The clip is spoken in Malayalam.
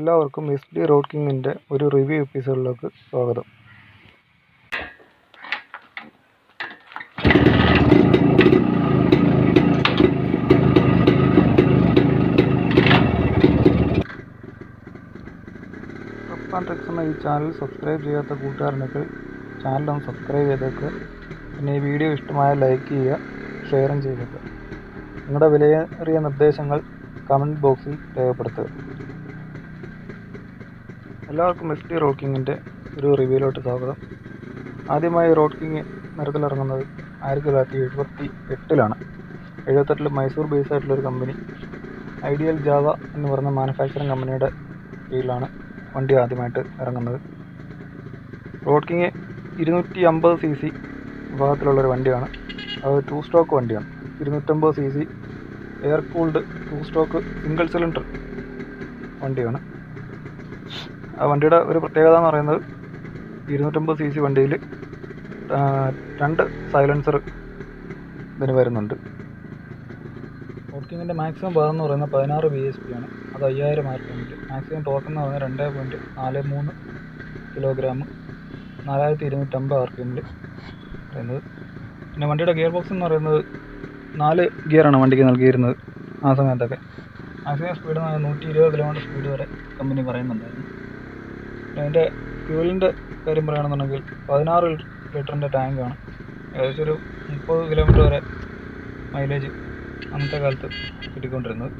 എല്ലാവർക്കും YEZDI Roadkingൻ്റെ ഒരു റിവ്യൂ എപ്പിസോഡിലേക്ക് സ്വാഗതം. ടിപ്സ് ആൻഡ് ട്രിക്സ് എന്ന ഈ ചാനൽ സബ്സ്ക്രൈബ് ചെയ്യാത്ത കൂട്ടുകാരുണ്ടെങ്കിൽ ചാനലൊന്ന് സബ്സ്ക്രൈബ് ചെയ്തേക്കുക. പിന്നെ ഈ വീഡിയോ ഇഷ്ടമായ ലൈക്ക് ചെയ്യുക, ഷെയറും ചെയ്തേക്കുക. നിങ്ങളുടെ വിലയേറിയ നിർദ്ദേശങ്ങൾ കമൻറ്റ് ബോക്സിൽ രേഖപ്പെടുത്തുക. എല്ലാവർക്കും YEZDI Roadkingൻ്റെ ഒരു റിവ്യൂയിലോട്ട് സ്വാഗതം. ആദ്യമായി റോഡ്കിങ് നിരത്തിലിറങ്ങുന്നത് 1978-ലാണ്. 78-ൽ മൈസൂർ ബേസ് ആയിട്ടുള്ളൊരു കമ്പനി ഐഡിയൽ ജാവ എന്ന് പറയുന്ന മാനുഫാക്ചറിങ് കമ്പനിയുടെ കീഴിലാണ് വണ്ടി ആദ്യമായിട്ട് ഇറങ്ങുന്നത്. റോഡ്കിങ് 250cc വിഭാഗത്തിലുള്ളൊരു വണ്ടിയാണ്. അത് 2 സ്ട്രോക്ക് വണ്ടിയാണ്. 250cc air cooled 2 stroke single cylinder വണ്ടിയാണ്. ആ വണ്ടിയുടെ ഒരു പ്രത്യേകത എന്ന് പറയുന്നത് 250cc വണ്ടിയിൽ 2 സൈലൻസർ ഇതിന് വരുന്നുണ്ട്. റോഡ്കിങ്ങിൻ്റെ മാക്സിമം ഭാഗം എന്ന് പറയുന്നത് 16 bhp ആണ്. അത് 5000 RPM. മാക്സിമം ടോർക്ക് എന്ന് പറയുന്നത് 2.43 kg, 4250 RPM പറയുന്നത്. പിന്നെ വണ്ടിയുടെ ഗിയർ ബോക്സ് എന്ന് പറയുന്നത് 4 ഗിയറാണ് വണ്ടിക്ക് നൽകിയിരുന്നത് ആ സമയത്തൊക്കെ. മാക്സിമം സ്പീഡ് 120 km സ്പീഡ് വരെ കമ്പനി പറയുന്നുണ്ടായിരുന്നു. പിന്നെ അതിൻ്റെ ഫ്യൂവലിൻ്റെ കാര്യം പറയുകയാണെന്നുണ്ടെങ്കിൽ 16 ലിറ്ററിൻ്റെ ടാങ്കാണ്. ഏകദേശം ഒരു 30 km വരെ മൈലേജ് അന്നത്തെ കാലത്ത് കിട്ടിക്കൊണ്ടിരുന്നത്.